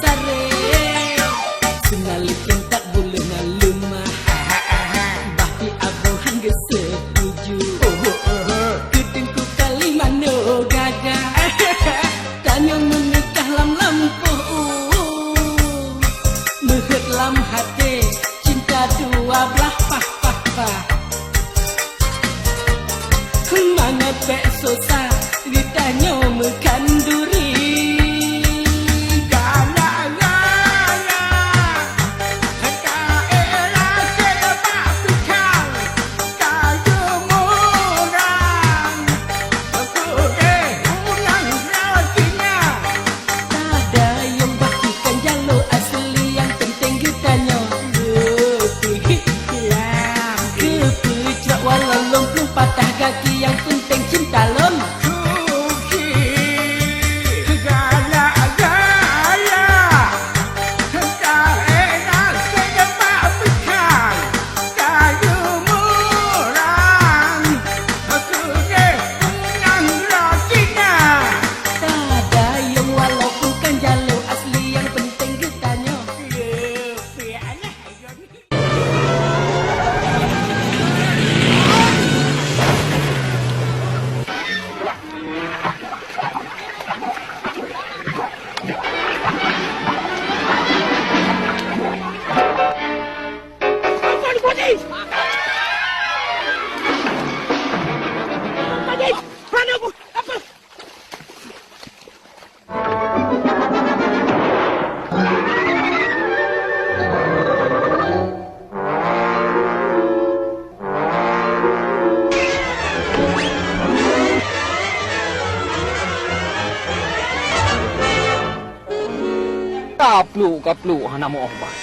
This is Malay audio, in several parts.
sare Senalikan tak boleh nalumah Bahki abang hangga setuju Kedengku kali mano gagah Tanya menikah lam lampu Mehet lam hati cinta dua belah pah Mana pek sosa ditanya makan duri patah kaki yang penting cinta lom Kaplu anak mau obat.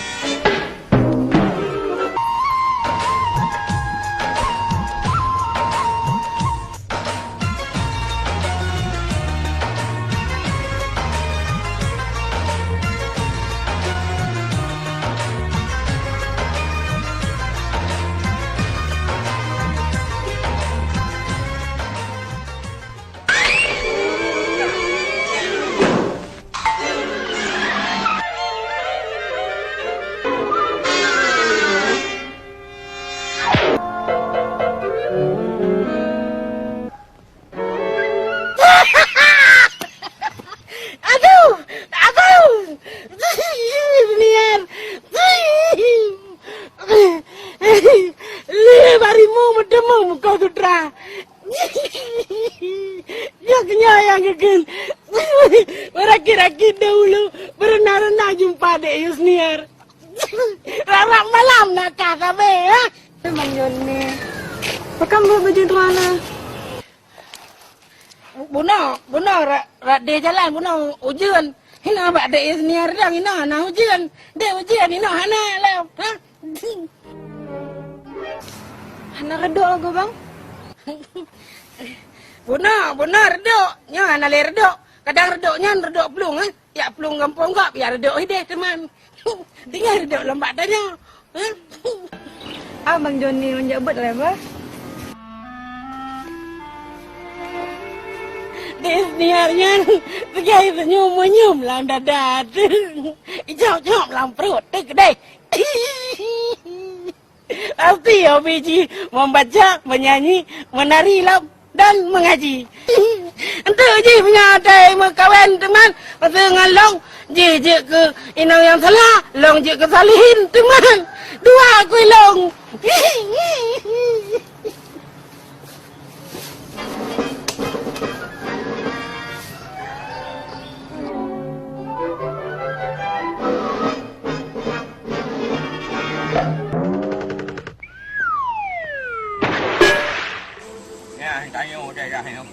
Raki-raki dahulu berenang-renang jumpa dek Yusniar. Rarak malam nak kabe ya. Memang Joni. Pakam baju mana? Buno rak de jalan buno ujian. Hina bak dek Yusniar dah hina na ujian. Dek ujian hina hana lah. Ha? Hana redok aku bang. Buno redok. Nya hana le redok. Kadang redoknya redok pelung ya pelung gampang enggak biar redok ide teman. Tinggal redok lembak tanya. Abang Joni menjabut lah bah. Desniarnya pergi senyum-senyum lah dadat. Ijau-ijau lah perut kedai. Pasti ya biji membaca, menyanyi, menari lah dan mengaji. Ente je punya adai mekawan teman. Pasal ngalong je ke inang yang salah, long je ke salihin teman. Dua aku long. Ya, tanya udah dah ya.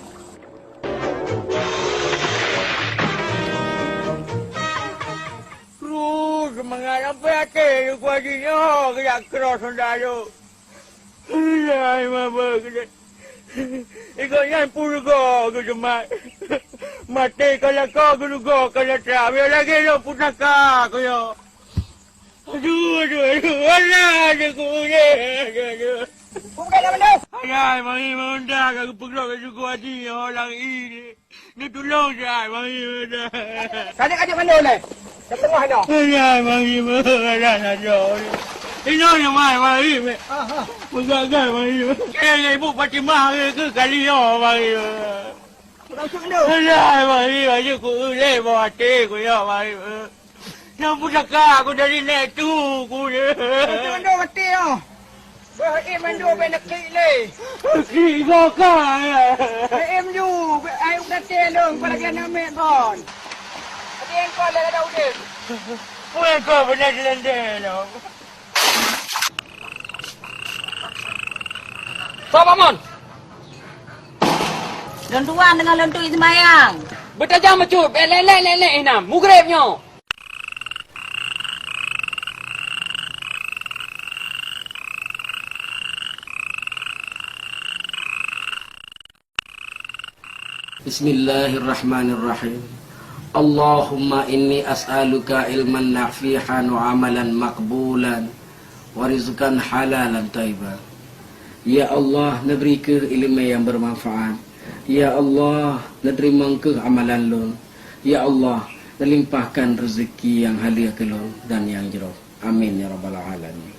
Semangat apa ya ke kuajinya kerja keras sendalo. Ya, mama kerja. Ikutnya puluh ke jemaat. Mati kalau kau juga kalau tak. Biar lagi lo punaka kau yo. Aduh. Alah, aku aduh. Bukan nama dia. Ayah, mari mengundang aku perlu ke kuaji orang ini. Ni tolong saya, mari mengundang. Kadang-kadang mana oleh? Kat tengah dah. Ya, mari ada. Ini yang mari. Pegang mari. Ibu Fatimah ke kali mari. Langsung dah. Ya, mari aku bawa hati aku ya mari. Yang pusaka aku dari net tu aku je. Langsung dah mati ah. Baim mandu ben nak le. Kira kan. Baim ju, ai udah telong pada kena mek kon. Ada yang kau ada udah. Kau benar jelendel. Pak Mon. Lentuan dengan lentu semayang. Bertajam macam lelek inam. Mugribnya. Bismillahirrahmanirrahim. Allahumma inni as'aluka ilman nafihan wa amalan makbulan wa rizqan halalan tayyiban. Ya Allah, neberi ke ilmu yang bermanfaat. Ya Allah, nerima ke amalan lun. Ya Allah, nelimpahkan rezeki yang halia ke lun dan yang jero. Amin ya rabbal alamin.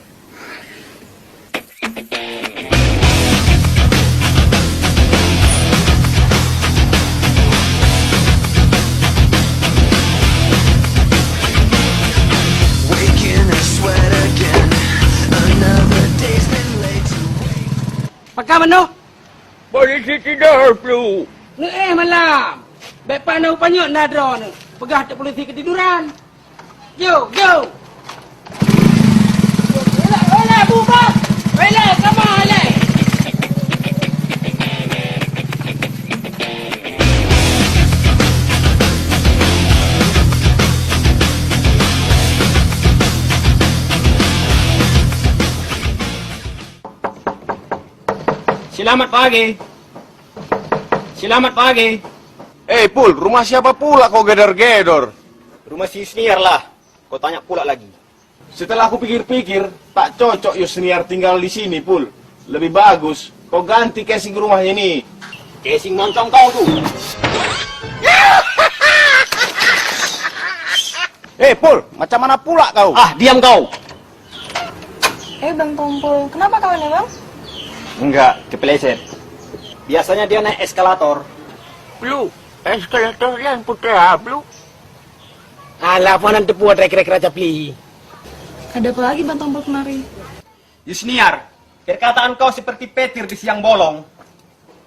Pakai mana? Polisi tidur perlu. Ni malam. Baik pandang banyak nadra ni. Pegah tak polisi ketiduran. Yo. Wala bubar. Wala sama wala. Selamat pagi. Pul, rumah siapa pula kau gedor-gedor? Rumah si Yusniar lah. Kau tanya pula lagi. Setelah aku pikir-pikir, tak cocok Yusniar tinggal di sini, Pul. Lebih bagus, kau ganti casing rumahnya ini. Casing moncong kau tu. Pul, macam mana pula kau? Diam kau. Bang Tompul, kenapa kawan ya bang? Enggak, kepeleset. Biasanya dia naik eskalator. Perlu. Eskalator yang putera perlu. Alah, puan nanti puan rek-rek raja pli. Ada apa lagi bang Tompul kemari? Yusniar, perkataan kau seperti petir di siang bolong.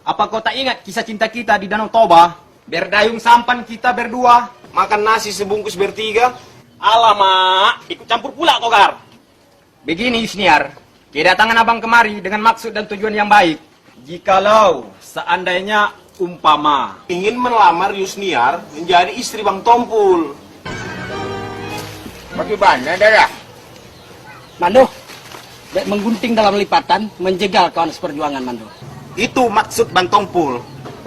Apa kau tak ingat kisah cinta kita di Danau Toba? Berdayung sampan kita berdua, makan nasi sebungkus bertiga. Alamak, ikut campur pula Togar. Begini Yusniar, kedatangan abang kemari dengan maksud dan tujuan yang baik. Jikalau seandainya umpama Ingin melamar Yusniar menjadi istri Bang Tompul. Bagaimana darah? Mando. Baik menggunting dalam lipatan, menjegal kawan seperjuangan Mando. itu maksud Bang Tompul.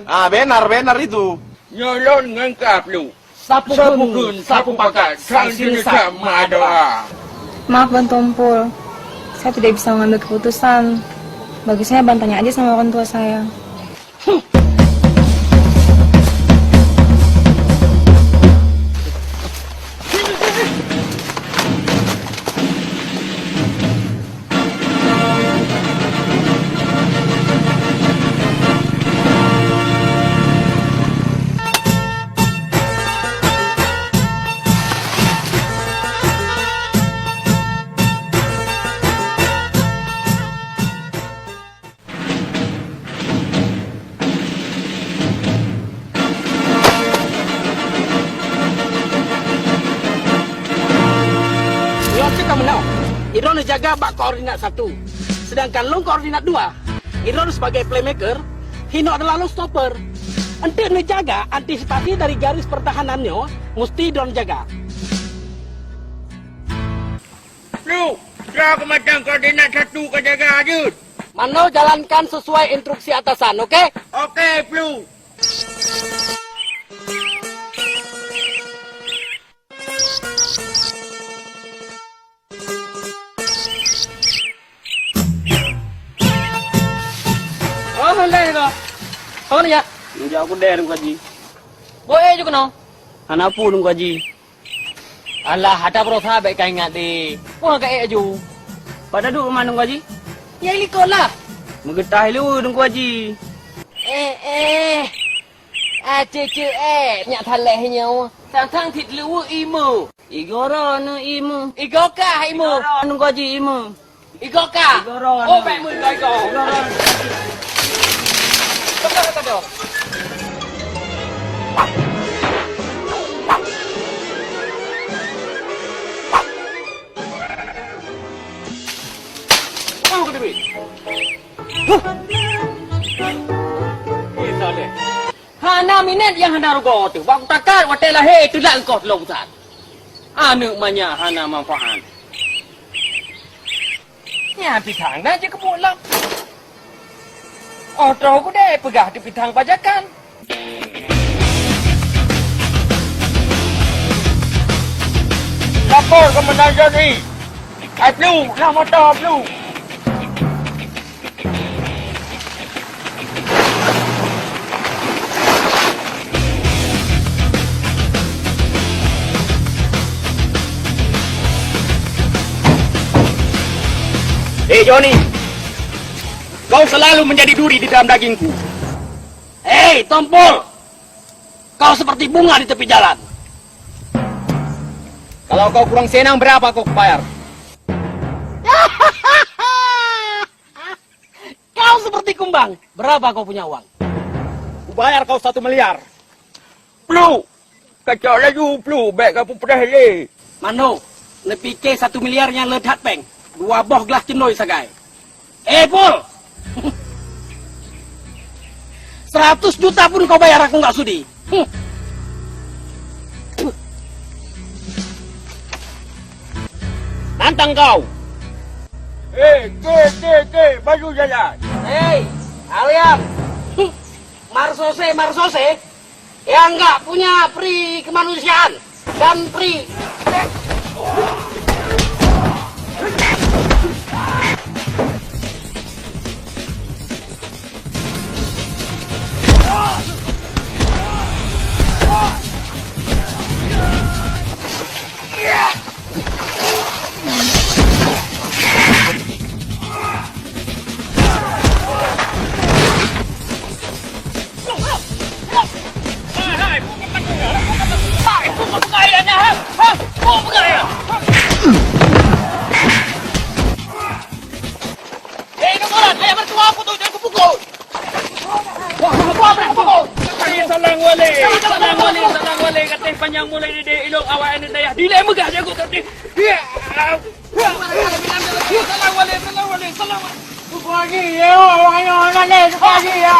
Benar itu. Nyolon ngengkap lu. Sapu gun, sapu pakat, sang jenis sama doa. Maaf bang Tompul, saya tidak bisa mengambil keputusan. Bagusnya bang tanya aja sama orang tua saya. Iron jaga bak koordinat 1. Sedangkan long koordinat 2. Iron sebagai playmaker, Hino adalah long stopper. Ente ngejaga antisipasi dari garis pertahanannya, mesti Iron jaga. Lu, kau macam koordinat 1 kau jaga aja. Mano jalankan sesuai instruksi atasan, oke? Okey, Flu. Oh, boleh kok. Kau ni ya? Nunggu aku deh nunggu haji. Boleh juga no. Anak pun nunggu haji. Alah, ada berusaha baik kau ingat di. Wah, kau aju. Pada duduk mana nunggu haji? Ya ikut lah. Menggetah lu nunggu haji. Cik, nyak thaleh nyawa. Tang thịt lưu imu. Igoro no imu. Igoka imu. Igoro nunggu haji imu. Igoka. Igoro. Oh, baik mun kau go. Igoro. Kata dong. Kau kena beri. Kita le. Hana minat yang hana rugo tu. Waktu takar waktu lahir tu lah engkau longsan. Anu manya hana manfaat. Ya pitang dah je kebulang. Otro ko deh pegah di pitang pajakan. Lapor Komandan ni. Blue, lah motor Blue. Johnny, kau selalu menjadi duri di dalam dagingku. Tompol. Kau seperti bunga di tepi jalan. Kalau kau kurang senang, berapa kau bayar? Kau seperti kumbang. Berapa kau punya uang? Ku bayar kau 1 miliar. Blue. Kacau laju Blue. Baik kau pun pedas le. Mano, lebih ke 1 miliarnya ledat peng. 2 boh gelas cendoi sagai. Pol. 100 juta pun kau bayar aku nggak sudi. Nantang kau. Ke. Baju jalan. Aliam. Marsose. Yang nggak punya pri kemanusiaan dan pri. Katanya panjang mulai di ilok awak ini daya. Dile megah jago tadi. Salam. Pagi yo, ayo nane pagi yo.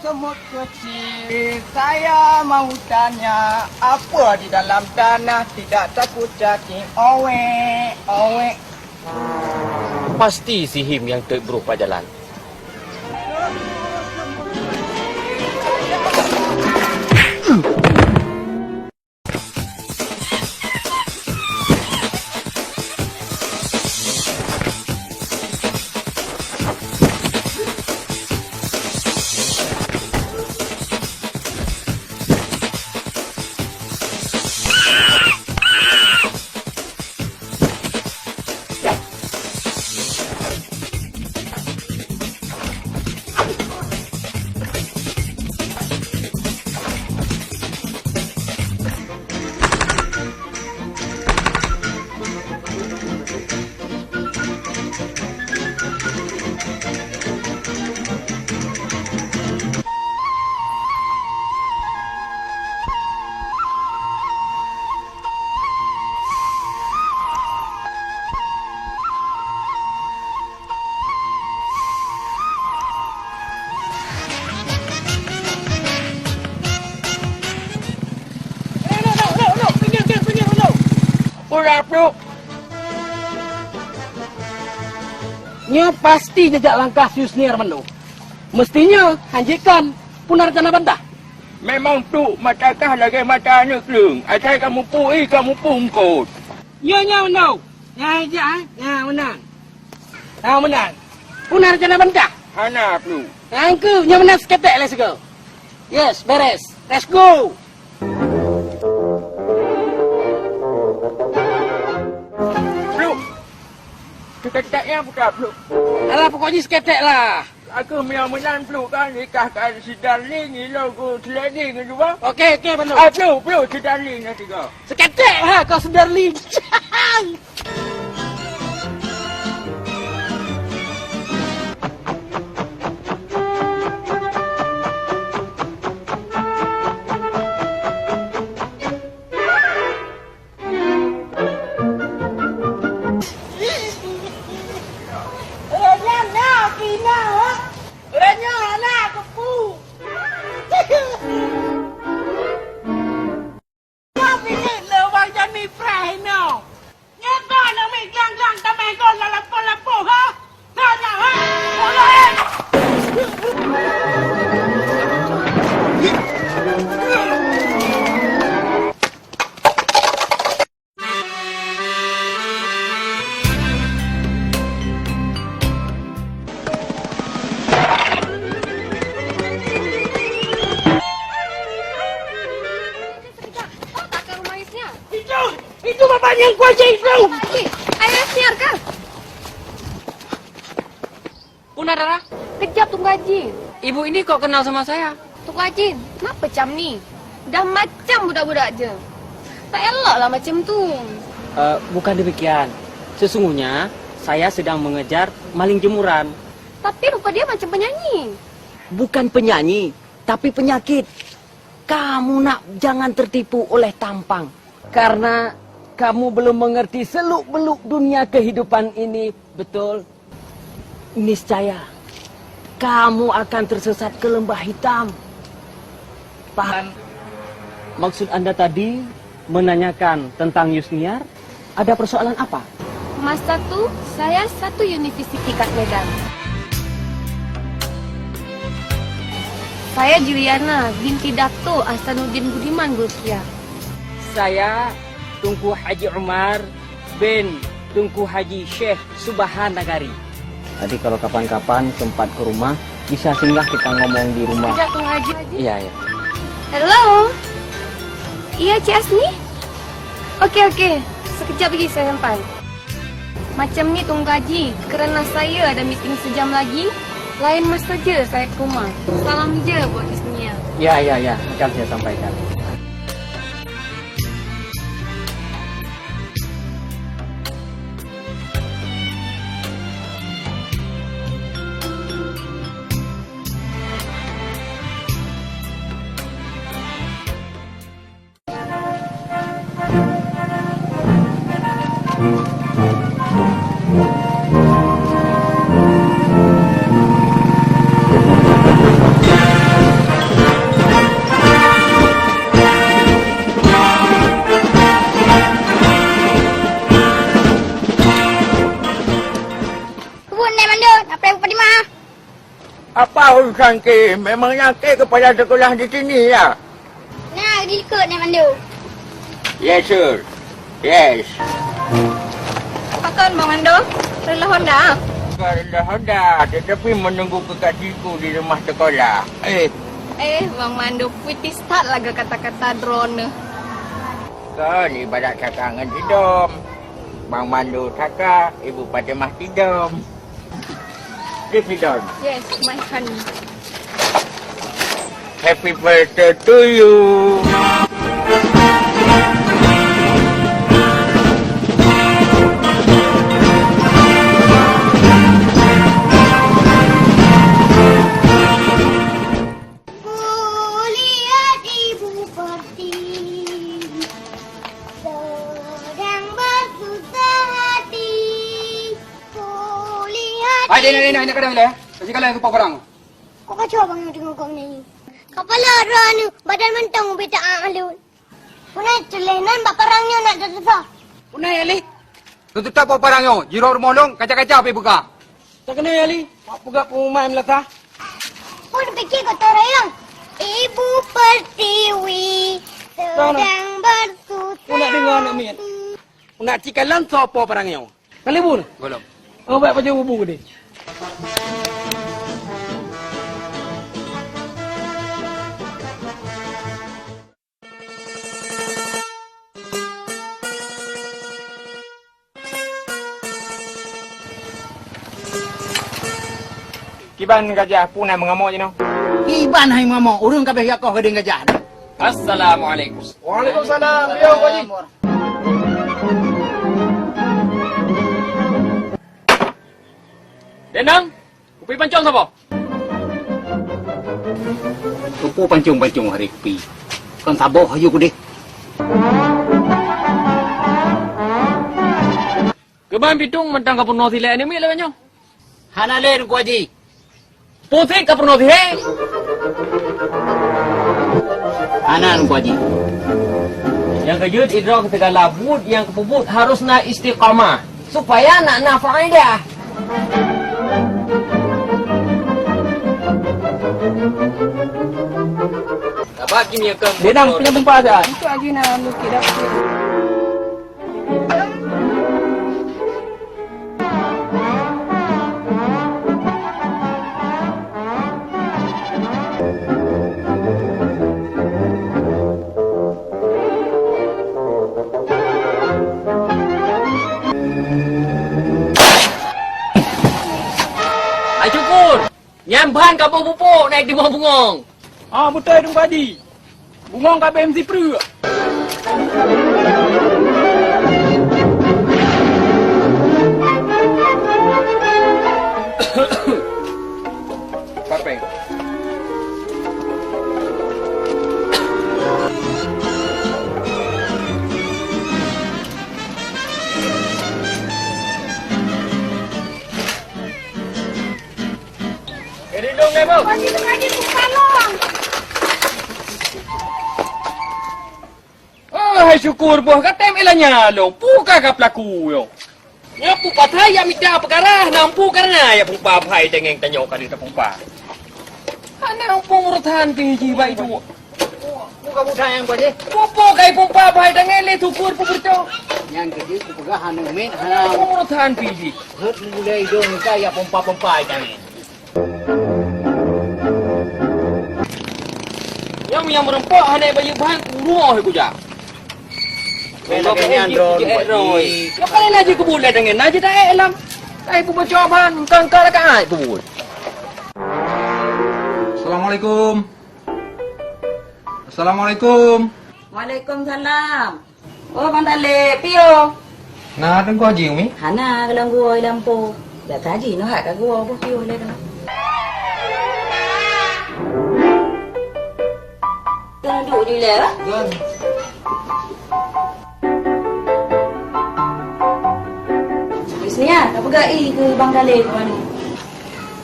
Semut kecil, saya mau tanya, apa di dalam tanah tidak takut cacing? Owe. Pasti si Him yang berupa jalan. Kurang tu. Nya pasti jejak langkah Yusniar menu. Mestinya hanjikan Punarjana Bantah. Memang tu matakah lagi mata anak kelung. Asal kamu pui, kamu pungkut. Nya menu. Nya aja, nya menang. Nah menang. Punarjana Bantah. Hana tu. Angku, nya menang seketek let's go. Yes, beres. Let's go. Peluk. Seketeknya bukan peluk. Alah pokoknya seketek lah. Aku yang menang peluk kan. Nikahkan si Darling. Ilo ku seleding juga. Okey, benar. Peluk si Darling nanti kau. Seketek lah kau Sudarling. Itu bapaknya yang kuasa itu. Ayo, Yusniar kah? Punadara, Kejap Tunggu Haji. ibu ini kok kenal sama saya? Tunggu Haji, kenapa macam ni? Dah macam budak-budak je. Tak elok lah macam tu. Bukan demikian. Sesungguhnya saya sedang mengejar maling jemuran. Tapi rupa dia macam penyanyi. Bukan penyanyi, tapi penyakit. Kamu nak jangan tertipu oleh tampang. Karena kamu belum mengerti seluk-beluk dunia kehidupan ini, betul? Niscaya kamu akan tersesat ke lembah hitam. Paham? Maksud Anda tadi menanyakan tentang Yusniar? Ada persoalan apa? Masa tu, saya satu universiti kat Medan. Saya Juliana binti Dato' Ahsanuddin Budiman Gulkiah. Saya Tunku Haji Umar bin Tunku Haji Syekh Subhan Nagari. Tadi kalau kapan-kapan sempat ke rumah, bisa singgah kita ngomong di rumah. Sekejap Tunggu Haji. Iya. Hello? Iya, Cik Asni? Okey. Sekejap lagi saya sampai. Macam ni Tunggu Haji, kerana saya ada meeting sejam lagi, lain masa je saya ke rumah. Salam je buat Yusniar. Ya, akan saya sampaikan. Apa urusan ke? Memangnya ke kepada sekolah di sini ya? Nah, dia ikut naik mandu. Yes, sir. Yes. Pakon Bang Mando, rela Honda. Dah Honda, tetapi menunggu kekasihku di rumah sekolah. Bang Mando, putih start laga kata-kata drone. Kau ni badak cakangan tidom. Bang Mandu cakap, Ibu Fatimah tidom. Tidom. Yes, my honey. Happy birthday to you. Kulihat ibu pergi, sedang bersusah hati. Kulihat Nak kadang bila. Kasi kalau aku barang. Kok kacau abang yang tengok kau ni? Kepala ranu, badan mentang beta alun. Punai celenan baparangnya nak tersusah. Unai Ali. Tutup tak parang yo. Jiro molong kaca-kaca api buka. Tak kena Ali. Mak pegak pengumuman melata. Pun fikir kata orang. Ibu Pertiwi sedang bersutra. Nak dengar nak mian. Nak cikalan sopo parangnya. Kali bun. Belum. Oh baik pakai bubu ni. Kiban gajah punai mengamuk je no. Iban hai mama, urang kabeh yakoh gedeng gajah. Assalamualaikum. Waalaikumsalam. Yo, Pak Haji. Denang, kupi pancong siapa? Tupu pancung-pancung hari pi. Kan saboh ayo ku deh. Keban pitung mentang ka puno silek ni mi lah kanyo. Hanalen ku Haji. Pusing ka puno silek. Anan ku Haji. Yang kejut idrak segala bud yang kepubut harus na istiqamah supaya nak faedah. Dapat kini akan Denang punya tempat aja. Itu aja nak lukis dapur. Ay cukur. Nyamban ka pupuk naik di bawah bungong. Ah betul dong Pak Haji. Bungong kabeh mesti pru. Papeng. Ini dong ni bau. Pagi tengah buka long. Ay syukur buah katem ilanya lo. Puka ka pelaku yo. Nyapu patai ya mida perkara nampu karena ya pumpa pai tengeng tanyok kali ta pumpa. Ana pung urutan piji bai tu. Buka buka yang Pak Haji. Pupu kai pumpa pai tengeng le tukur pupur tu. Yang kerja ku pegah hanu min hana. Pung urutan piji. Het mulai dong kaya pompa-pompa jangan. Yang merempok hane bayu bahan rumah ku ja. Kalau pengen roy. Lepas ni aja kebul dengan aja dah elam. Saya pun bercoban kangkar dekat kebul. Assalamualaikum. Assalamualaikum. Waalaikumsalam. Oh, Bandale, pio. Nah, tengku Haji umi. Hana kelang gua lampu. Dah tadi no hak kat gua apa pio le kana. Duduk di le. Sini ah, dah pegai ke Bang Dale ke mana?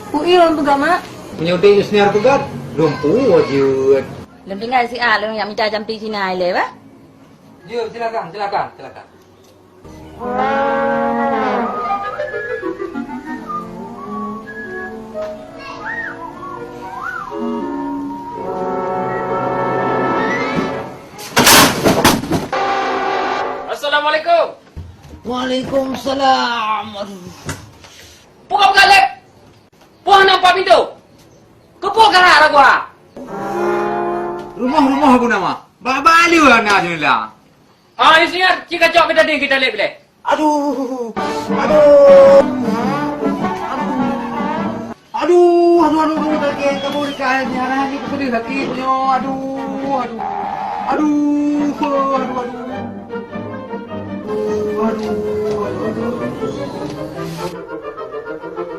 Ui orang pegang mak. Menyuting senior pegat. Lumpu wajud. Lem tinggal si A lem yang minta jampi sini ai le ba? Ya, silakan. Assalamualaikum. Waalaikumsalam. Buka lek. Puang nampak pintu. Kepuk arah gua. Rumah aku nama. Bali lah nak jumlah. Ah, isinya jika cok kita ding kita lek boleh. Aduh. Lagi kamu dekat nyara ni aku sedih sakitnya. Aduh.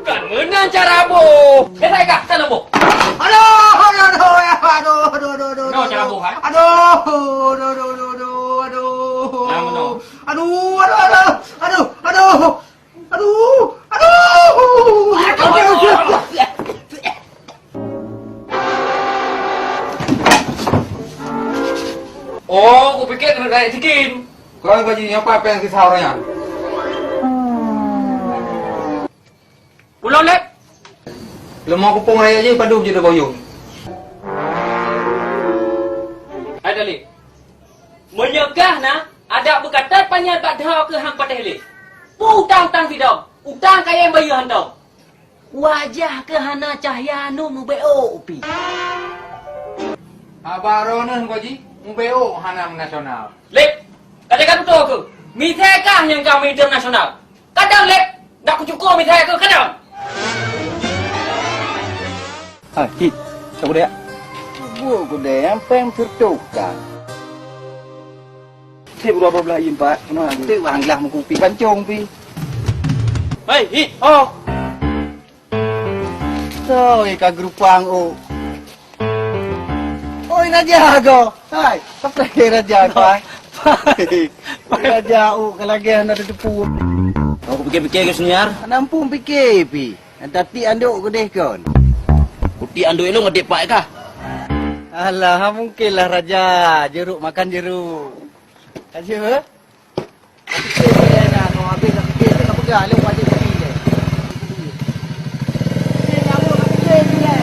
Kan menang cara bo. Kita ikut sana bo. Aduh. No cara bo kan? Oh, aku pikir kena kayak cikin. Kau gaji apa yang kisah orangnya? Pulau lep. Lemah kupung raya je padu je dah boyong. Ada lep. Menyegah na, ada berkata panjang tak dah ke hang patah lep. Utang-utang tidak. Utang kaya yang bayar handau. Wajah ke hana cahaya nu mubeo pi. Abaronan gaji MBO Hanam Nasional. Lep, katakan betul ke? Mitekah yang kau internasional? Kadang lep, nak kucukur mitek ke kadang? Hit, siapa dia? Gua dia yang pengen tertukar. Saya berapa belah Pak? Kenapa? Itu anglah mengkupi pancong pi. Hei, hit, oh. So, ika grupang o. Oi, najago. Hai, apa najago? Najago kalagyan na depu. Aku pikir-pikir ke senior. Nampung pikir pi. Tapi anduk gede kon. Putih ando elong adik pak kah? Alah, mungkinlah raja. Jeruk makan jeruk. Aja. Kita nak kau habis nak fikir tak pegang lu wajib fikir. Kamu nak fikir dia.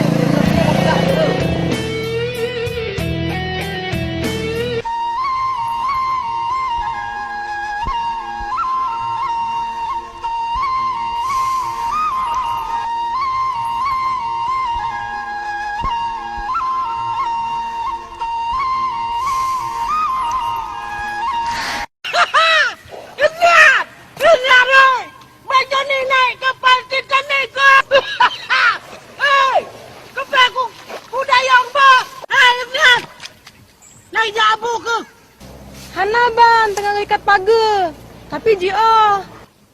Hana ban tengah ikat pagar. Tapi Jia.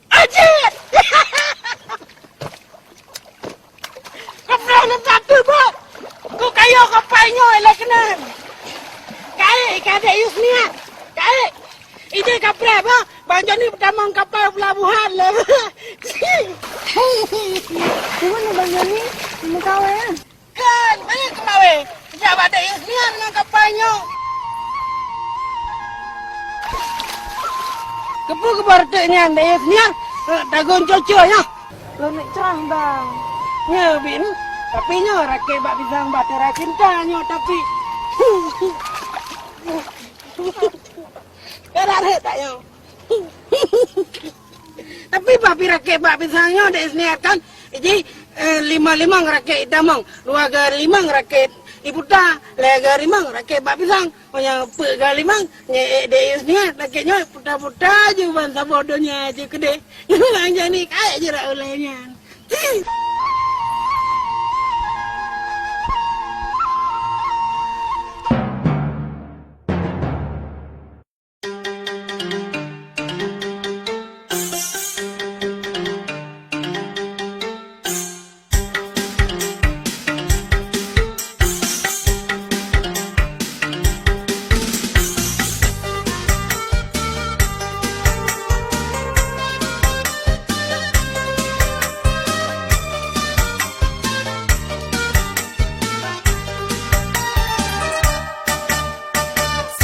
Ajit! Kapal nak satu bu. Ku kayo kapalnya elak kenan. Kai kada Yusnia. Kai. Ide kapal ba? Banyak ni pertama kapal pelabuhan lah. Mana banyak ni? Kamu kau ya? Kan, mana kemawe? Jabat ada Yusnia dengan kapalnya. Kepu kebarteknya anda Yusnia. Dagun cocoknya. Lo nak cerah bang. Ya, Bin. Tapi nyo rakyat bak pisang batera cintanya tapi. Kerana tak yo. Tapi papi rakyat bak pisangnya dah isniatkan. Jadi 5 rakyat damang, 2 limang rakyat ibuta, 3 limang rakyat bak pisang. Yang 4 limang nye de isniat rakyatnya puta-puta je bangsa bodohnya aja gede. Yang jadi kayak je rak ulahnya.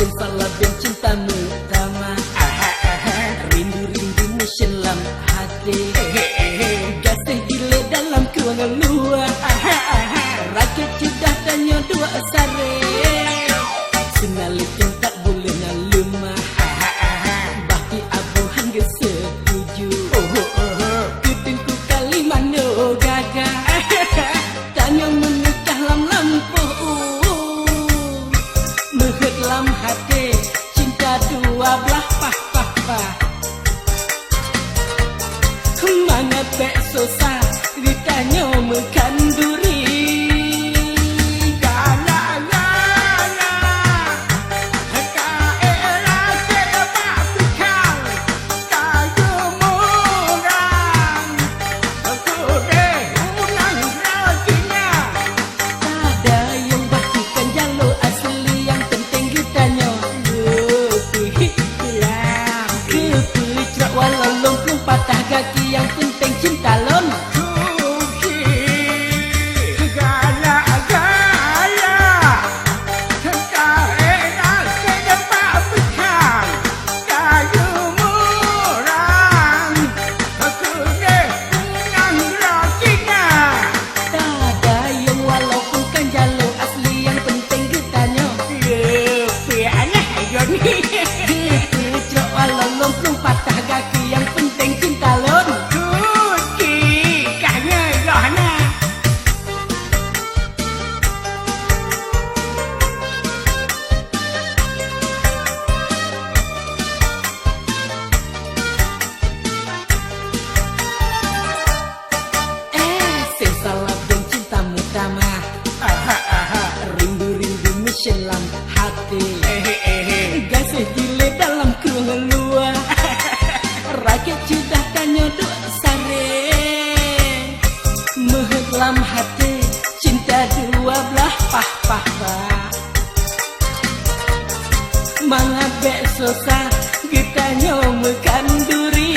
Simpanlah ben cintamu Rama. Rindu-rindumu selam hati. Gasih gile dalam kewangan luar. Rakyat sudah tanya 2 sare. Senalikin tak boleh naluma. Baki abuhan ge setuju. Kutinku kali mano gagah. Tanya menikah lam lampu. Mehet lam hati, cinta 2 belah pah. Kemana pek susah, ditanya makan duri. Gana, semangat gak susah kita nyomekan duri.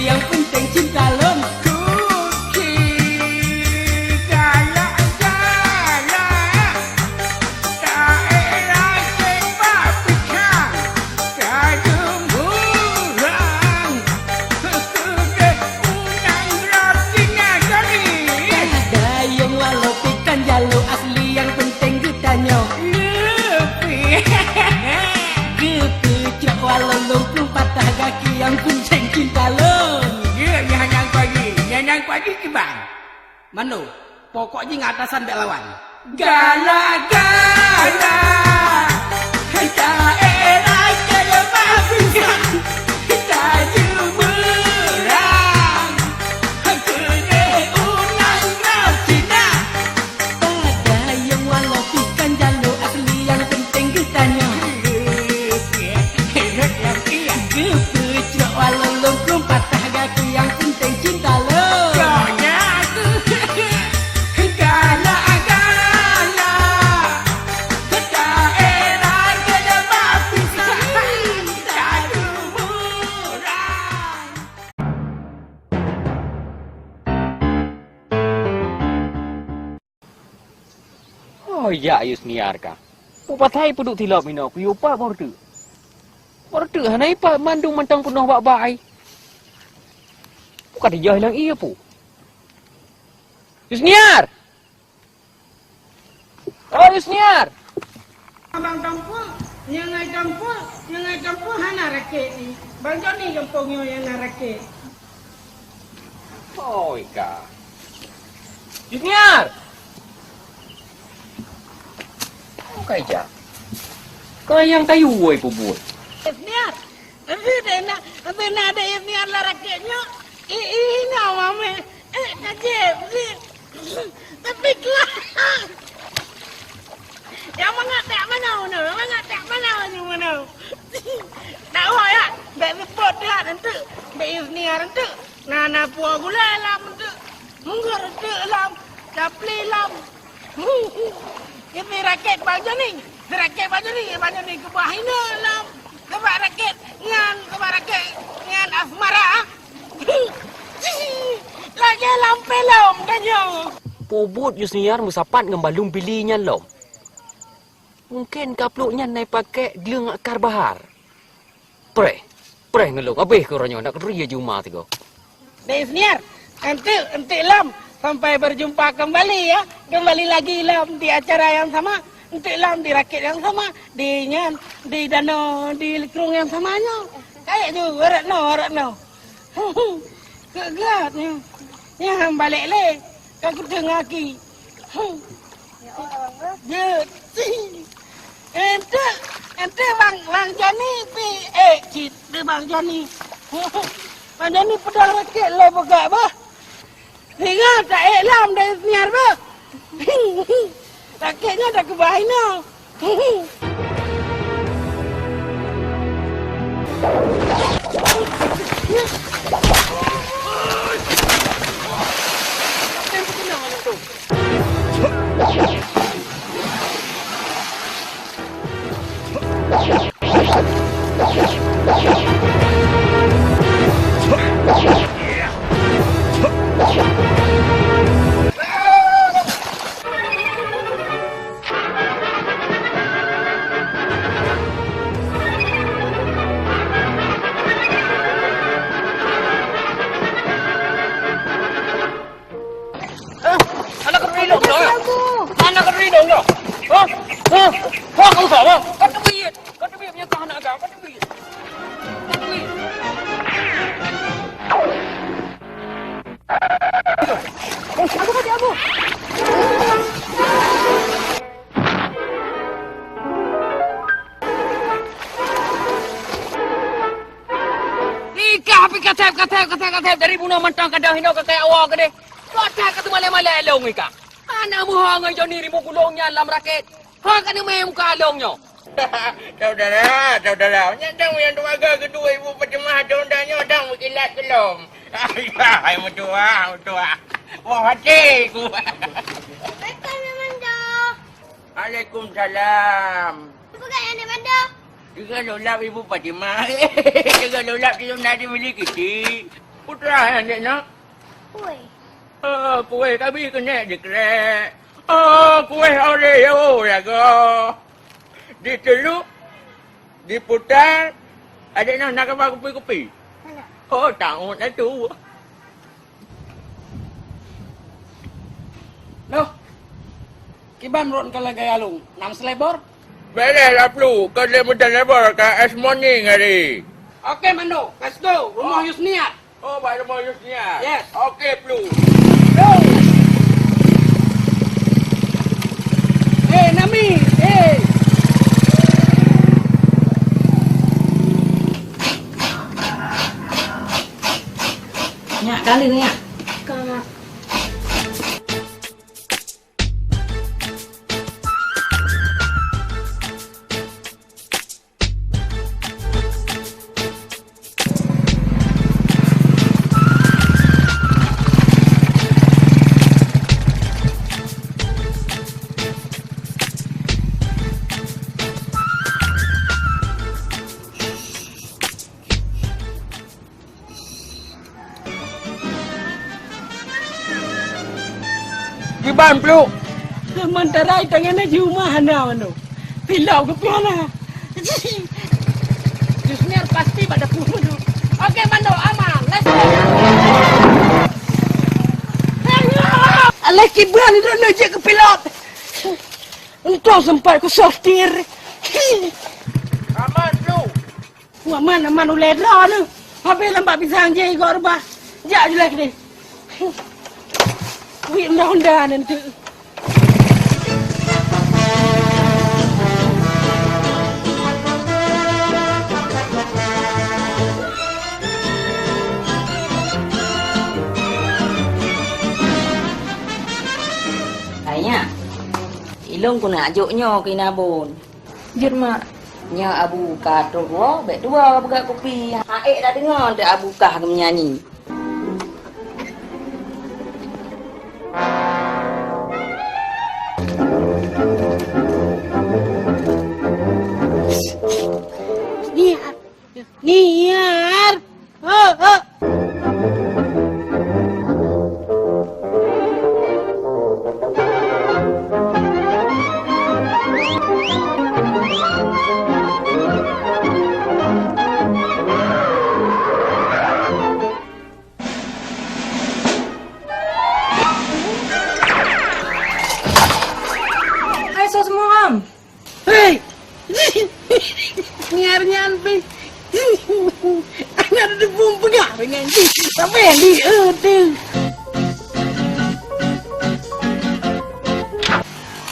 Yang penting cinta lom yang penting cinta lo. Yang pagi ke bang. Mano, pokoknya ngatasan tak lawan. Gala-gala kita era kaya babisan kita jumerang kene unang rasina pada yang walau pikan jalur asli yang penting kita walau lengkung patah kaki yang penting cinta lo. Oh ya ayus niar ka. Upatai puduk tilap mino ku upa bordu. Bordu hanai pa mandung mentang penuh bak bai. Bukan dia hilang iya pu. Yusniar. Oh Yusniar. Abang campur, yang campur hana raket ni. Bang Joni kampungnya yang nak raket. Oh ika. Yusniar. Kaja. Kau yang kayu woi pubut. Isniar, nanti nak ada Isniar lah raketnya. Ini mame, kajep sih. Tapi kelah. Yang mengatak mana mana. Tak tahu ya, tak sebut dia nanti. Tak Isniar nanti. Nana puas gula lah nanti. Mungkin nanti lah, capli lah. Ini raket Bang Joni. Bang Joni kebahina lah. Kebah raket ngan asmara. Lagi lampe lom kanyo. Pubut Yusniar musapat ngembalung bilinya lom. Mungkin kapluknya naik pakai gelang akar bahar. Pre ngelong abih koranya nak ria juma tiga. Isniar, nanti lam. Sampai berjumpa kembali ya. Kembali lagi lam di acara yang sama. Untuk lam di raket yang sama. Di danau, di likrung yang samanya. Kayak juga, Ratno. Kegatnya. Ya, balik le. Kau tengah ki. Ya, ente Bang Joni pi cit Bang Joni. Bang Joni pedal raket le begak bah. Hingga tak elam dari Isniar ba. Raketnya dah kebahina. kan saya dari bunuh mentang kadang hino ke kayak awak ke deh. Kau tak kata malai-malai along ika. Anak mu hang aja ni ribu gulungnya dalam raket. Hang kan main muka alongnya. Saudara, nyandang yang tuaga kedua ibu pecemah dondanya dang berkilat belum. Ay, mutua. Wah, hatiku. Assalamualaikum, Manda. Waalaikumsalam. Apa kaya ni, Manda? Juga lulap ibu Fatimah. Juga lulap dia nak dibeli kecil. Putra yang dia nak. Oi. Oh, kuih kami kena dikrek. Oh, kuih Oreo ya go. Diteluk, diputar. Adik nak apa kopi-kopi? Mana? Oh, tahu dah tu. Loh. Kiban ron kalau gaya alung. 6 selebor. Berelah perlu. Kau boleh mudah lebar ke es morning hari. Okey, Mando. Let's go. Rumah Yusniat. Oh, baru mau jusnya. Yes. Okey, perlu. Go. Nami. Nyak kali ni nyak. Kamak. Kiban perlu. Mantarai tangan aja rumah mana Mando. Pilau ke piala. Yusniat pasti pada punya tu. Okey, Mando, aman. Let's go. Alah, Kiban itu lejek ke pilot. Entah sempat ku sortir. Aman perlu. Wah, aman ulet lah tu. Habis lambat pisang je ikut rumah. Jak je lagi ni. Wih, undang-undang nanti. Ayah. Ilong ku nak ajuknya ke Nabun. Jur, Mak. Nya Abu Kah tu bet dua buka kopi. Aik dah dengar dak Abu Kah ke menyanyi. Niar. Oh. Hai, so semua, Am. Hei. Niar-niar pe. Anak ada bom pegang dengan dia. Siapa yang dia tu?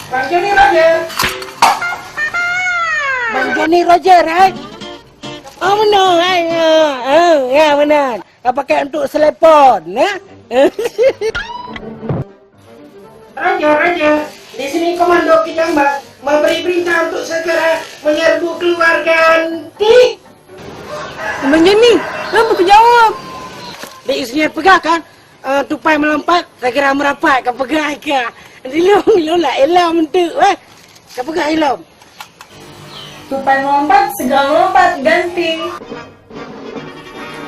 Bang Johnny Roger. Bang Johnny Roger, hai? Oh, benar, hai? Ya, benar. Pakai untuk telepon, ya? Roger. Di sini komando kita memberi perintah untuk segera menyerbu keluarga Anti. Abang Johnny, kenapa kau jawab? Dia isinya pegang kan? Tupai melompat, saya kira merapat. Kau pegang ke? Dilong lah elam tu. Kau pegang elam. Tupai melompat, segera melompat, ganti.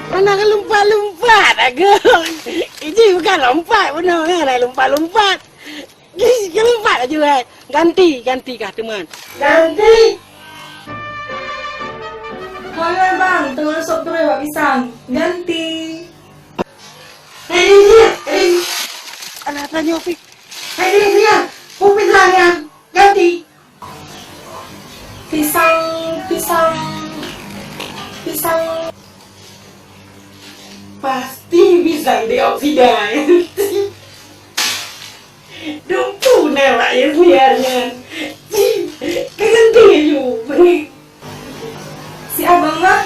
Mana kan lompat-lompat agak. Ini bukan lompat benar kan? Lompat-lompat. Kau lompat aja kan? Ganti kah teman? Ganti. Jangan bang, tengah sop tu buat pisang. Ganti. Hei, anak tanya Opik. Hei dia, Opik lah ganti. Pisang. Pasti bisa dioksida. Dumpu nak ya biarnya. Ganti juga. Si abang lah.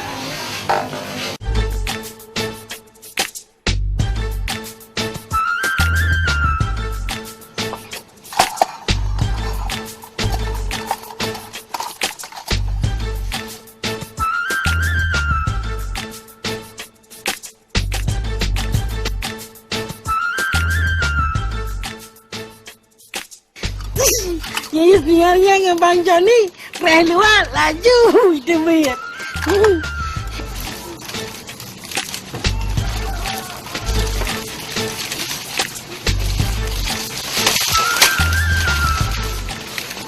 Sebenarnya dengan Bang Johnny luar laju itu biar.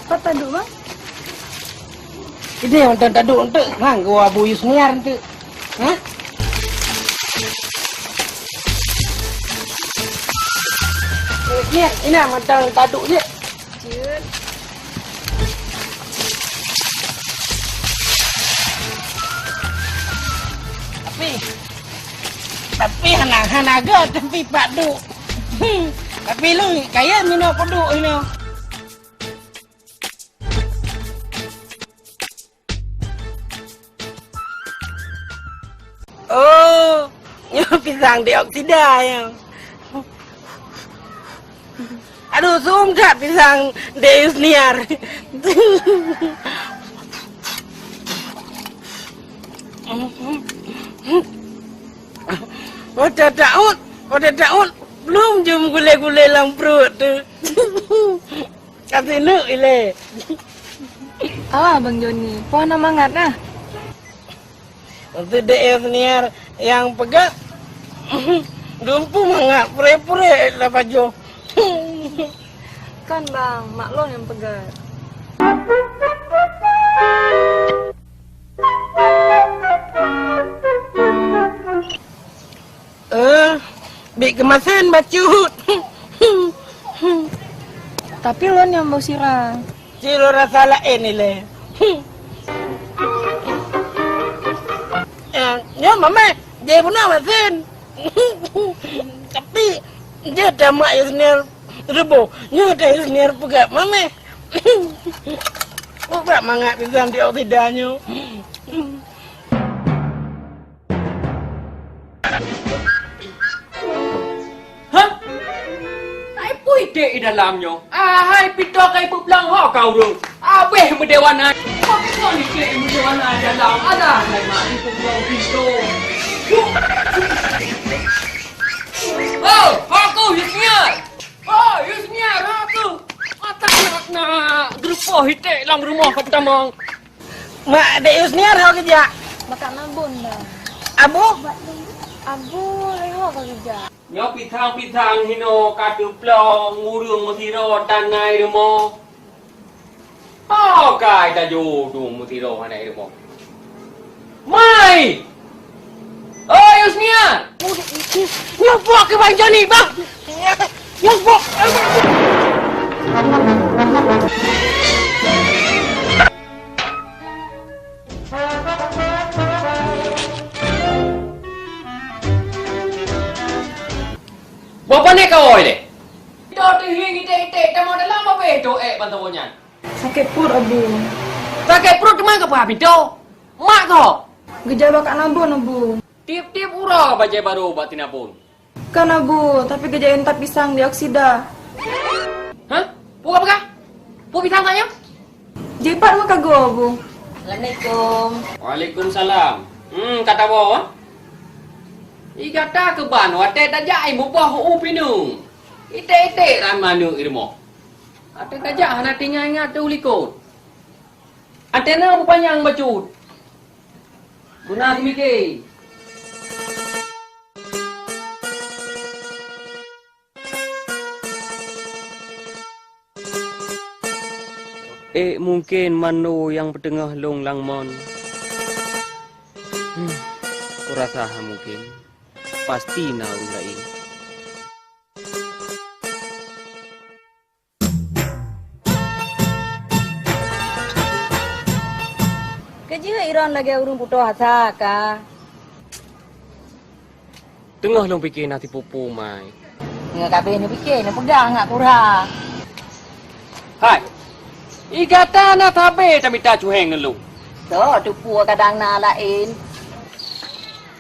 Apa tadi bang? Ini yang tadi untuk bang gua Abu Yusniar itu. Hah? Ini macam taduk je. Ciut. Tapi hanaga tapi pak duk. Tapi lu kaya minum peduk ini. Oh, pisang dioksida ya. Aduh, sungkat pisang Yusniar. Udah daun, belum jum gule-gule dalam perut tu. Kasih nuk ile. Alah Bang Joni, puan mangat nah. Untuk Yusniar yang pegat, dumpu mangat, pure-pure lah baju. Kan bang, mak lo yang pegat. Bik kemasan bacut. Tapi lo yang mau sirah. Cilo rasa lain ni le. Ya mama, dia pun masan. Tapi dia dah mak Yusniar rebo. Dia dah Yusniar pegat mama. Bukan mangat pisang dia tidaknya. Hah? Ai pui ide di dalamnya. Hai pito kai puplang ho kau dong. Abeh medewana. Kau ni ke medewana dalam ada hai mak di puplang pito. Oh, aku Yusniar. Oh, Yusniar aku. Mata nak grupo hite dalam rumah pertama. Mak dek Yusniar hau kerja. Makan nabun dah. Abu? Abu leho kau kerja. Nyo pitang hino katu plong ngurung mutiro tanai rumo. Oh kai ta jo tu mutiro hanai rumo. Mai. Oh Yusnia. Nyopok ke Bang Johnny bang. Nyopok. Bapa ni kau ole. Ito hingi te tamo dalam apa itu bantuannya. Sakit perut Abu. Sakit perut kemana kau habis tu? Mak kau. Gejala kat nabun Abu. Tiap-tiap ura baca baru buat tinapun. Kan Abu, tapi gejala entat pisang dioksida. Hah? Buka apa? Buka pisang tanya? Jepat mah kagak Abu. Assalamualaikum. Waalaikumsalam. Kata bawa. Ikata ke ban wate tajai mubah upinu. Ite ramanu irmo. Ate tajak hanatinya ingat tu likut. Antena panjang bacut. Guna mikir. Mungkin manu yang bertengah long langmon. Kurasa mungkin. Pasti naun lain. Kerja Iran lagi urung putus asa ka. Tengah long fikir nanti pupu mai. Ngak kabeh ni fikir ni pegang ngak kurang. Hai. Igata na tabe tamita cuheng ngelu. So tu pu kadang na lain.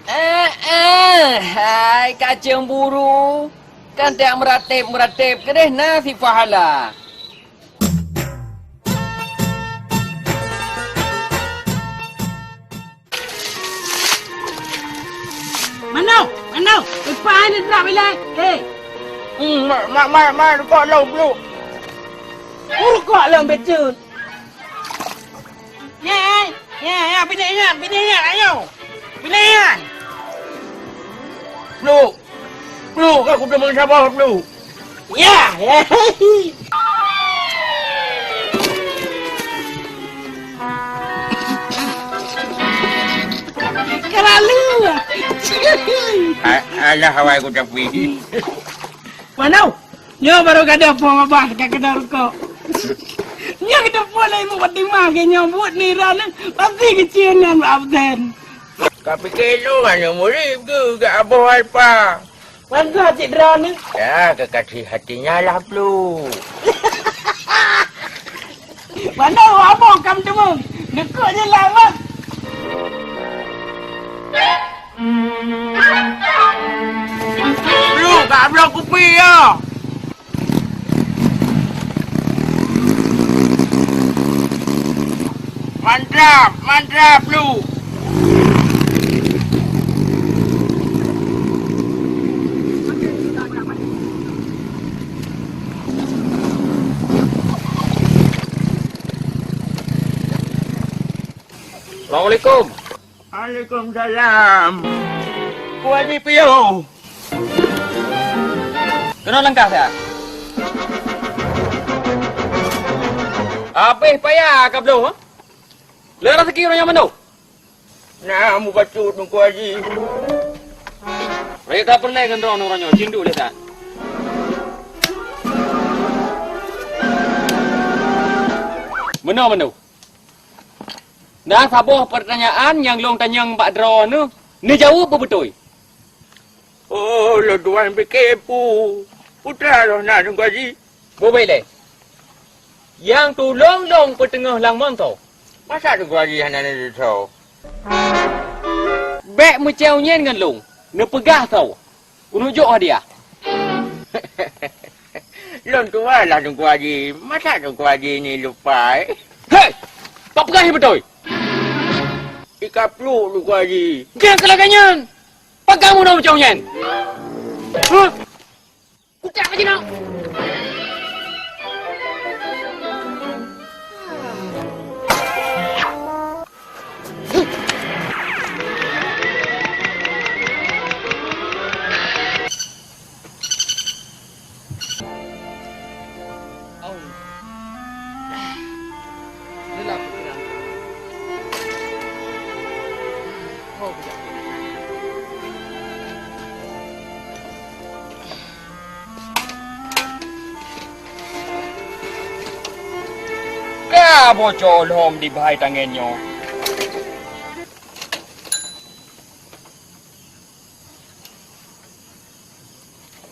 Hai kacang buru. Kan tak meratip kedeh nasi pahala. Mana? Lepas ni tak boleh. Hey. Mak, kau lau belum? Urkok lah betul. Ya, pilihan, ayo. Pilihan. Lu, aku udah mensabar, lu. Ya. Keralu. Alah, hawai aku tapi. Mana? Nyo baru kada apa abah kada rokok. Nyo kada pula ibu pati mage nyambut ni ran pasti kecilan absen. Tapi kelo kan yang murid ke gak apa apa. Mangga cik ran ni. Ya, kekasih hatinya lah, lu. Mana apa kam temu? Dekok je lah bang. Lu, gak blok kopi ya. Mantap, lu. Assalamualaikum. Waalaikumsalam. Ku Haji Pio. Kena langkah saya. Apa payah kau belum? Ha? Lera sekir orang mana? Nah, mu bacut ku Haji. Mereka pernah kan orang-orangnya cindu le tak? Mana? Nah, sabuh pertanyaan yang long tanyang Pak Dro ni jawab apa betul? Oh, lo tuan kepo. Putra lo nak ku Haji. Boleh le. Yang tu long pertengah lang montau. Masa tu ku Haji hana ni tahu. Bek macam nyen dengan long. Ni pegah tau. Unjuk dia. Lo tuan lah ku Haji. Masa tu ku Haji ni lupa. Hei! Tak pegah betul. Ika peluk tu ku Haji. Dia kelagannya. Pegang mu macam nyen. Hah? Kucak aja nak. Bocor hom di bahai tangannya.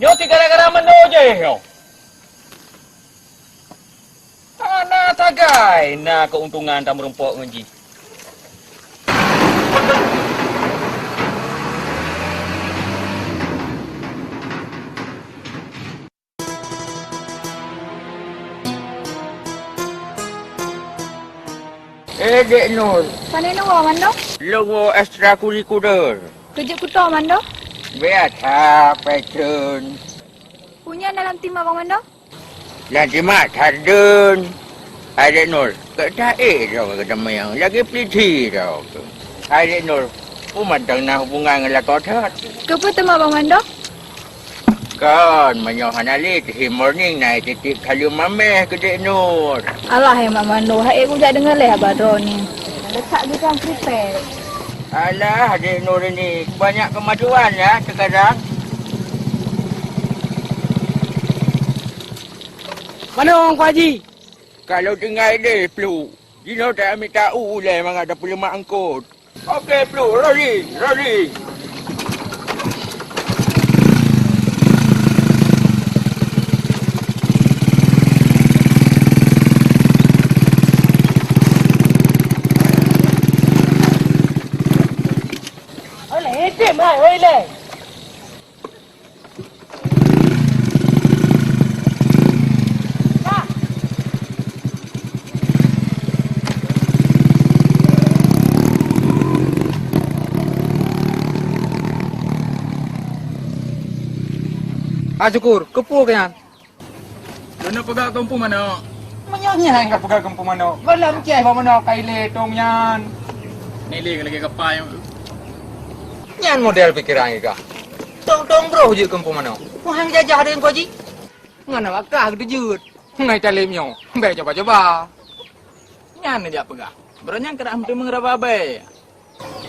Yo gara-gara mendo je yo. Ana tagai na keuntungan tak merumpok ngenji. Dek Nur. Sana nak awak mando? Logo ekstrakurikuler. Kerja kuto mando? Biasa, patron. Punya dalam tim abang mando? Nanti mak tadun. Dek Nur. Kata tau kata mayang. Lagi peliti tau. Dek Nur. Umantang na hubungan dengan lakotat. Kepa tema abang mando? Kan, manyohan alik. Morning na titik kalu mameh ke Dek Nur. Alah yang mak mando. Hai aku tak dengar leh abang Dro ni. Letak dia kan prepare. Alah, Dek Nur ini banyak kemajuan ya sekarang. Mana orang ku Haji? Kalau tinggal dia, Plu. Dino tak ambil tahu lah memang ada perlu mak angkut. Okey, Plu. Rolling. Tim hai, oi le. Syukur, kepu kan? Kena pegang tumpu mana? Menyonya enggak pegang kempu mano. Balam ceh ba mano kai le tong nyan. Ni le lagi kapai. Nyan model pikiran ika. Tong bro je kempu mano. Wahang jajah dengan ko ji. Ngana wakah gede jut. Ngai talim nyo. Be coba-coba. Nyan dia pegang. Beranyang kena hampir mengeraba bae.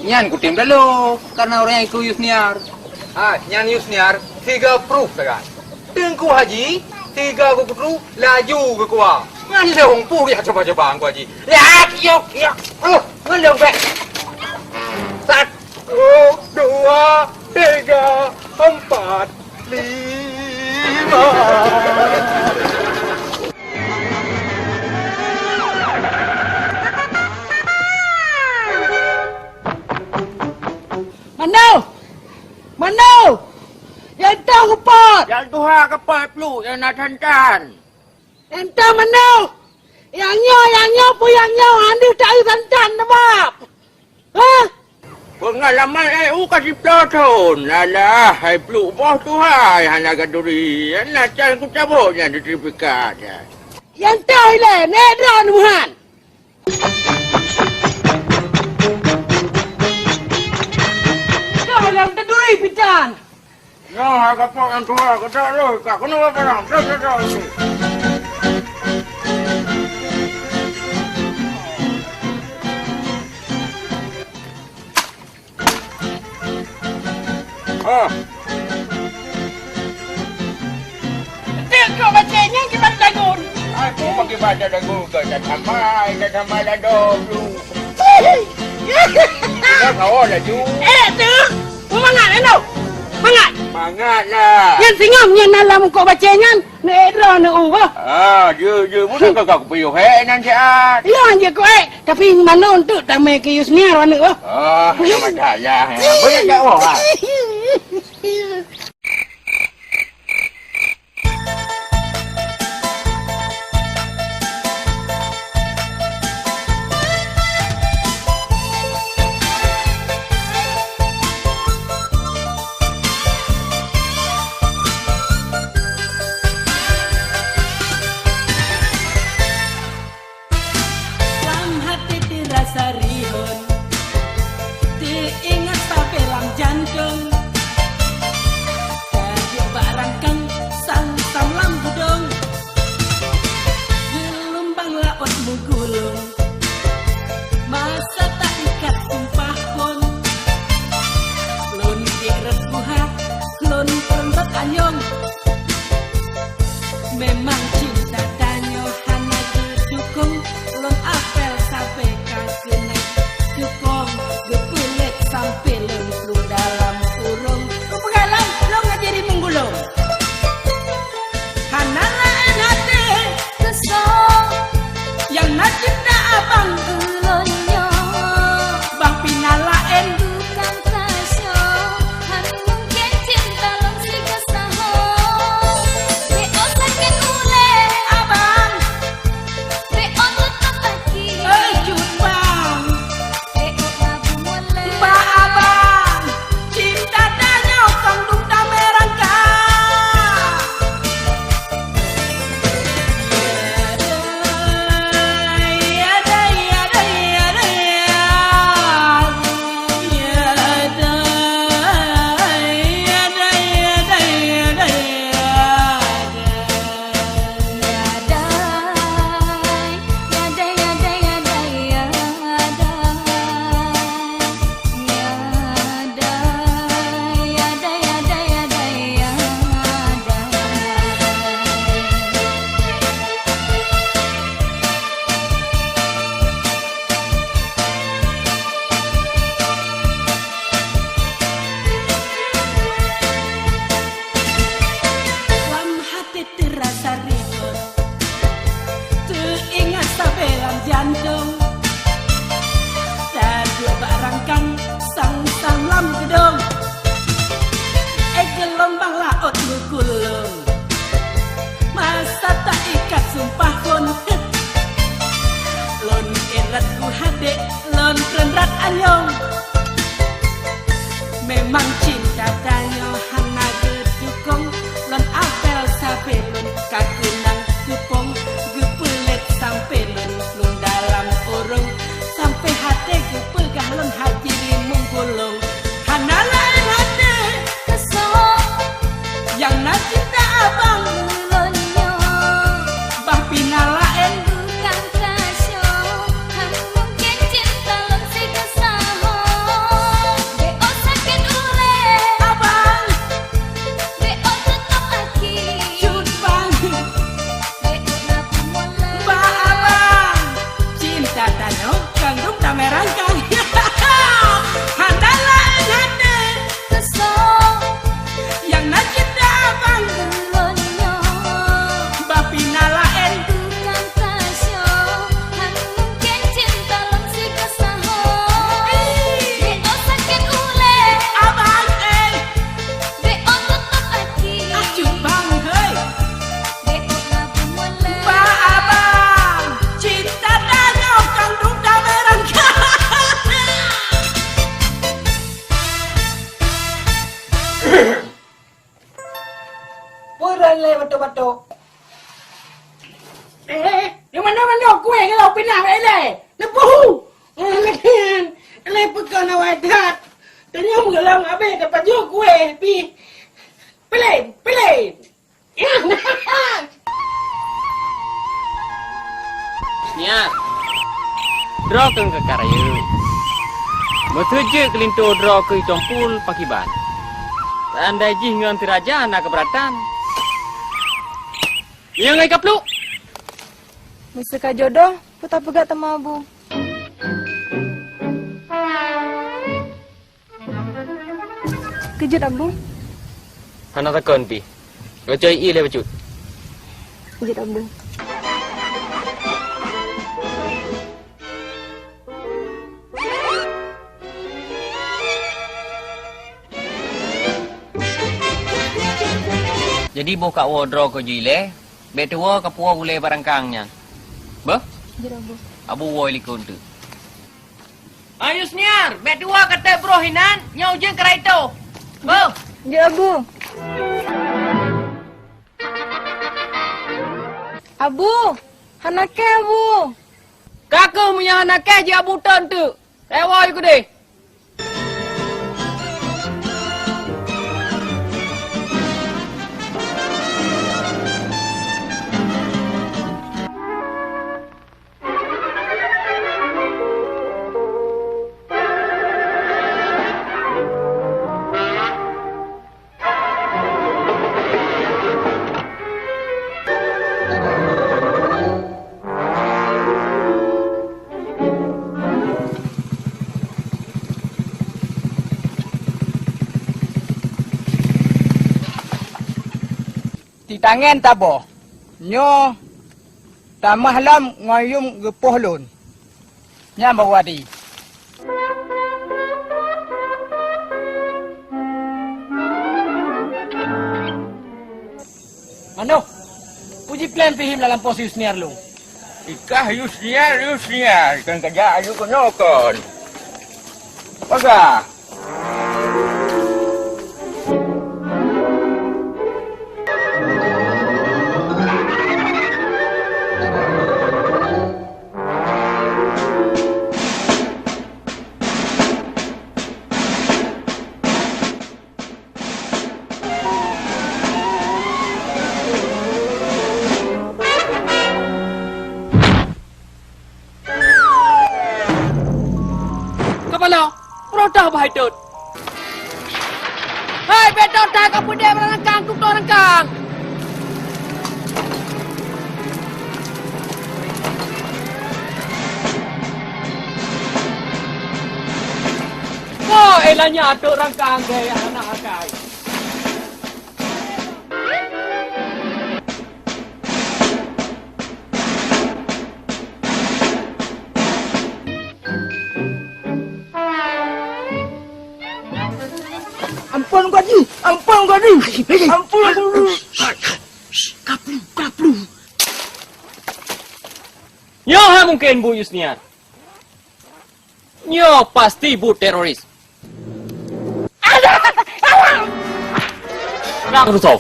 Nyan kutim dulu karena orang yang ikut Yusniar. Nyan Yusniar 3 proof kan. Tengku haji 3 ku proof laju ke kuah. Ngan leong pu ya coba-coba angku haji. Yak yok. Ngan leong bae. 1 2 3 4 5. Mana? Yang tahu kepot. Yang tuha kepot pelu yang nak hancan. Yang tahu mana? Yang nyo puyang anda tak ada santan nampak. Pengalaman EU kasih peloton. Alah, hai pelu boh tuha yang nak gaduri. Yang nak can ku cabutnya di tripikat. Yang tahu le, nedra nuhan. Yang terduri pitan. Ya, kapok yang tua, kata lu, kak kenapa perang? Kau bacanya gimana dagun? Aku pakai baca dagun, kau dah tambah dah dulu. Dah kau dah ju. Tu, mangat eno. Mangat lah. Yang singam yang dalam kau bacanya, nedra ne ubah. Je, bukan kau puyuh nanti ah. Ya je kau tapi mana untuk tamai ke Yusniar mana wah. Nama dah lah. Boleh tak wah. Sarihon diingat sampai lam jantung kayu barangkang sang lam gudong gelombang laut menggulung masa tak ikat sumpah pun lon irat buhat lon perempat anyong memang cinta tanyo hanya didukung lon apel sampai Cukong, gepulet sampai lemplu dalam kurung. Kau pengalam, lo ngajari menggulung. Hanalaan hati kesong, yang najib dah abang ulonyo. Bang pinalaen Bukan kasyo, hari mungkin cinta long si kesaho. Beo sakit ule, abang, beo tetap lagi. cut bang, Beo labu mule. mbak abang, cinta danyo kandung damerangka. Lam hati terasa ribut, teringat sampai lam jantung. Tadu barangkang sang lam gedung, gelombang laut menggulung. Masa tak ikat sumpah pun, lon erat ku hade, lon kerenrat anyong. Memang cinta tanyo hana gedukong lon apel sampai lon kakunang kupong gepelet Puran le batuk-batuk. Yang mana kue kalau pindah ele. Lepuh. Lekan. Ele pekan awadat. Tanya mengelang abe dapat jo kue pi. Pilih. Ya. Niat. Draw ke karaya. Metuju kelinto draw ke tompul pakiban. Andai jih ngan tiraja nak keberatan. Yang ngai kaplu. Mesti jodoh, putar pegat sama abu. Kejut abu. Hana takon pi. Ngocoi i le bacut. Kejut abu. Jadi buka wardrobe ko jile, betua kapua ule barangkangnya. Bah? Kejut abu. Abu woi likun tu. Ayo senior, betua kata bro hinan, nyau jeng kerai tu. Bah? Kejut abu. Abu, hanake abu. Kakak punya hanake je abu ton tu. Lewai ku deh. Tangan tabo. Nyo tamah lam ngayum gepoh lun. Nya bawadi. Ano? Puji plan pihim dalam posisi senior lu. Ikah Yusniar. Kan kerja ayu kenokon. Baga. Kepala, prodah bahai tut. Hai, betul tak kamu dia merangkang tu rangkang. Oh, elanya tu rangkang gaya anak akai. Ampun gaji. Ampun. Kaplu. Nyo ha mungkin Bu Yusniar. Nyo pasti Bu teroris. Kenapa tu tahu?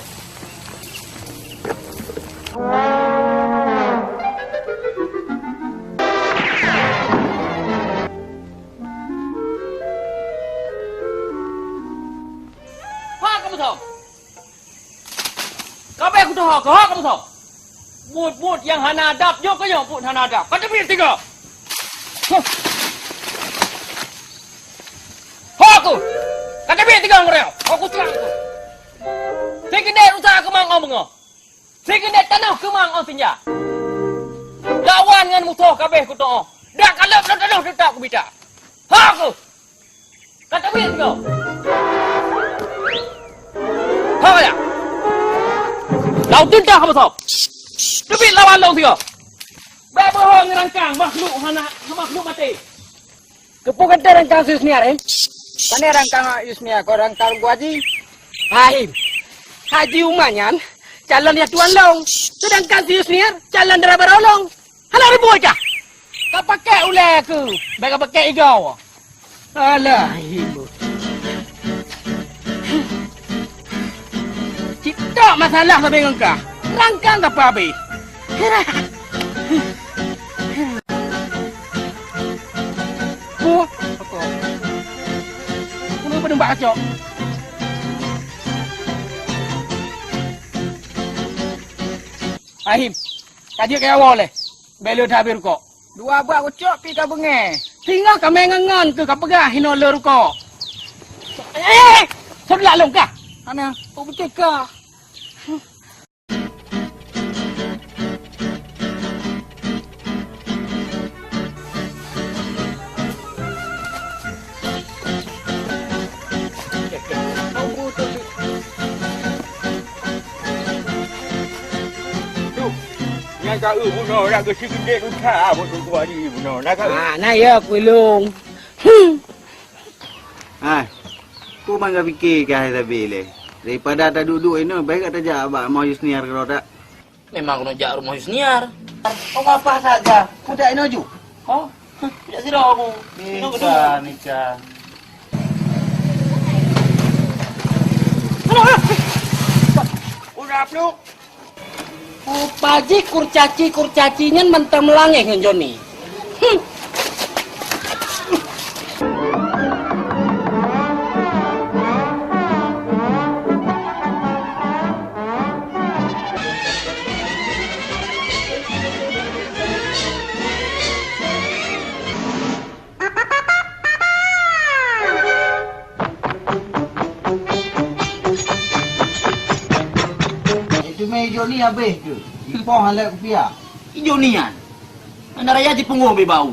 Kabe aku tahu, kamu tahu. Mut yang hanadap, yo ko yo mut hanadap. Kata pilih tiga. Aku. Kata pilih tiga ngoreo. Aku serang tu. Sekende usaha kemang om bengo. Sekende tanah kemang om tinja. Lawan dengan musuh kabeh ku tahu. Dak kalap tanah tetap aku bicara. Aku. Kata pilih tiga. Ya. Lau tinta kamu tahu. Tapi lawan lau tiga. Bebo ngerangkang makhluk makhluk mati. Kepukan rangkang Yusniar Pane rangkang Yusniar ko rangkang Guaji. Hai. Haji Umanyan calon ya tuan long. Sedangkan Yusniar calon dara barolong. Hala ribu aja. Kau pakai ule aku. Baik pakai igau. Alah ibu. Cita Tak masalah sampai dengan kau. Rangkang tak apa habis. Oh, apa? Kenapa nampak kacau? Ahim, kaji kaya awal leh. Belu dah habis kok. Dua buat kocok pi ka bengai. Tinggal kami ngangan ke ka pegah hino le kok. Sebelah long kah? Ana, oh betul kah? Yang kau bunuh nak ke sikit utah bunuh gua ni bunuh nak kau. Nah ya kulung. Kau bangga fikir ke hari tadi le. Daripada tak duduk ini, baik tak ajak abang mau Yusniar kalau tak. Memang kena jak rumah Yusniar. Kau apa saja? Kau tak ini aju. Oh, tidak sirah aku. Nikah. Udah peluk. Paji kurcacinya mentah melangeh dengan Joni. Joni habis ke? Ipoh halak kopiah. Ijo nian. Mana raya di punggung be bau.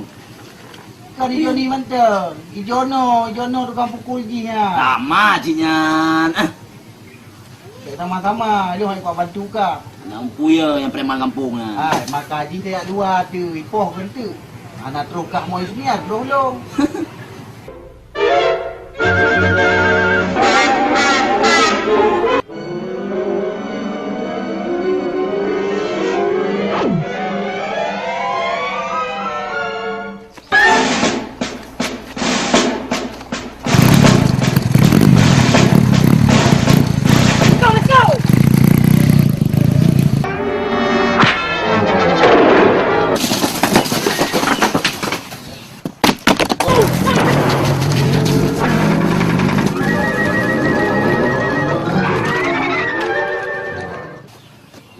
Kari Joni mantap. Ijono tukang pukul ji nya. Lama jinyan. Sama-sama, lu kau bantu ka. Nampu ya yang preman kampung ah. Ai, maka ji dia dua tu, ipoh kan tu. Anak teruk kak mau Yusniar dulu.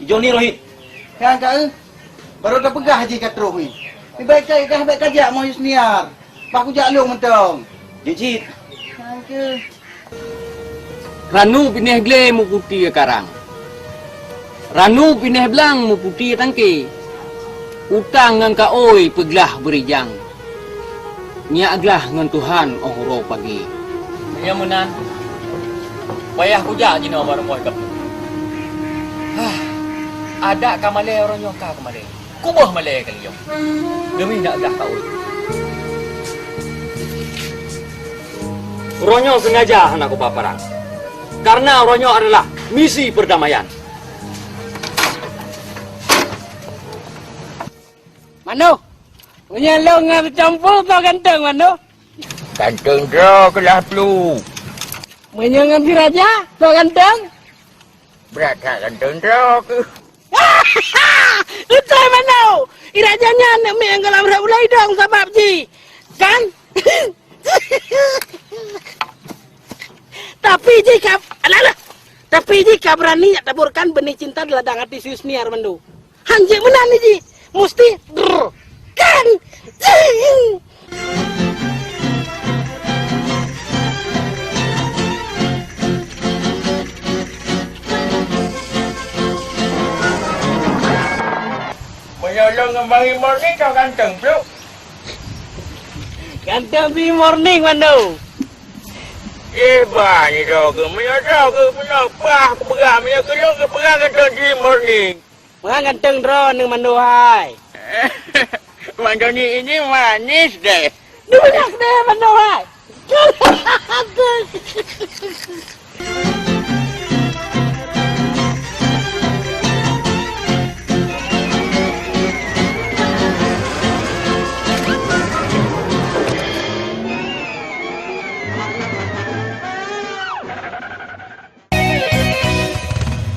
Joni Rohit. Kan kau? Baru dah pegah je kat teruk ni. Ni baik kajak mau Yusniar. Pak aku jak lu mentong. Jijit. Kan ke? Ranu pineh gle mu putih karang. Ranu pineh belang mu putih tangki. Utang ngan ka oi peglah berijang. Nya aglah ngan Tuhan ohro pagi. Ya munan. Payah ku jak jino baru moi kap. Ada kamale orang nyoka kamale. Kubah male kali yo. Demi nak agah ka oi. Ronyo sengaja hendak ku paparang. Karena Ronyo adalah misi perdamaian. Mano, punya lo ngah campur tu ganteng Mano. Ganteng dah kelah peluk. Punya ngah raja tu ganteng. Berat tak ganteng dah ke? Itu Mano. Irajanya nak mi anggal amra ulai dong sebab ji. Kan? Tapi jika tapi jika berani nak taburkan benih cinta di ladang hati Yusniar Mano. Hanjik menan ni ji. Mesti kan. Menyolong ngembangi morning kau ganteng peluk. Ganteng di morning Mano. Bah ni dah ke? Menyolong ke? Kenapa aku pegang? Menyolong ke pegang ganteng di morning? Mga ganteng drone ng Mano hai. Mando ni ini manis deh. Duyak deh Mano hai.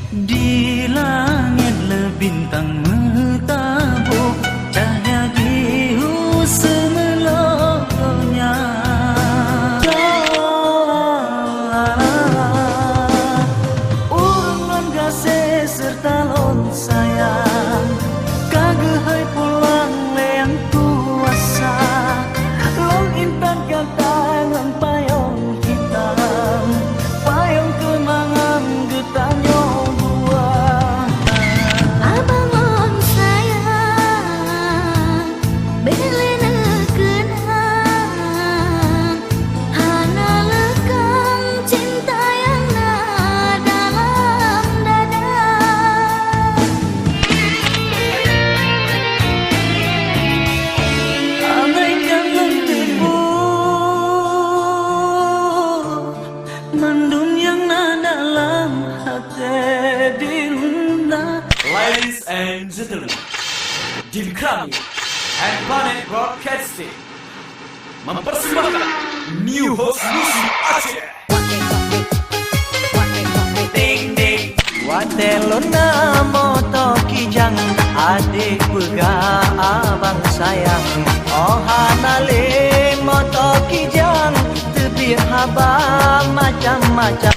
Di langit lebintang mentabur cahaya biru semelonya. Urang kasih serta lon sayang kagehai pulang leang kuasa long intan kantangan payung hitam payung kemangan getanyo dua. Abang on sayang belena kenang hana lekang cinta yang ada dalam dada. Abaikan lentipu mendung yang ada dalam hati dinda. Ladies and gentlemen, Jim Krami and Planet Broadcasting mempersembahkan new host musik Aceh. Ding ding. Watelona moto kijang adik pega abang sayang. Oh hanale moto kijang tebi haba macam-macam.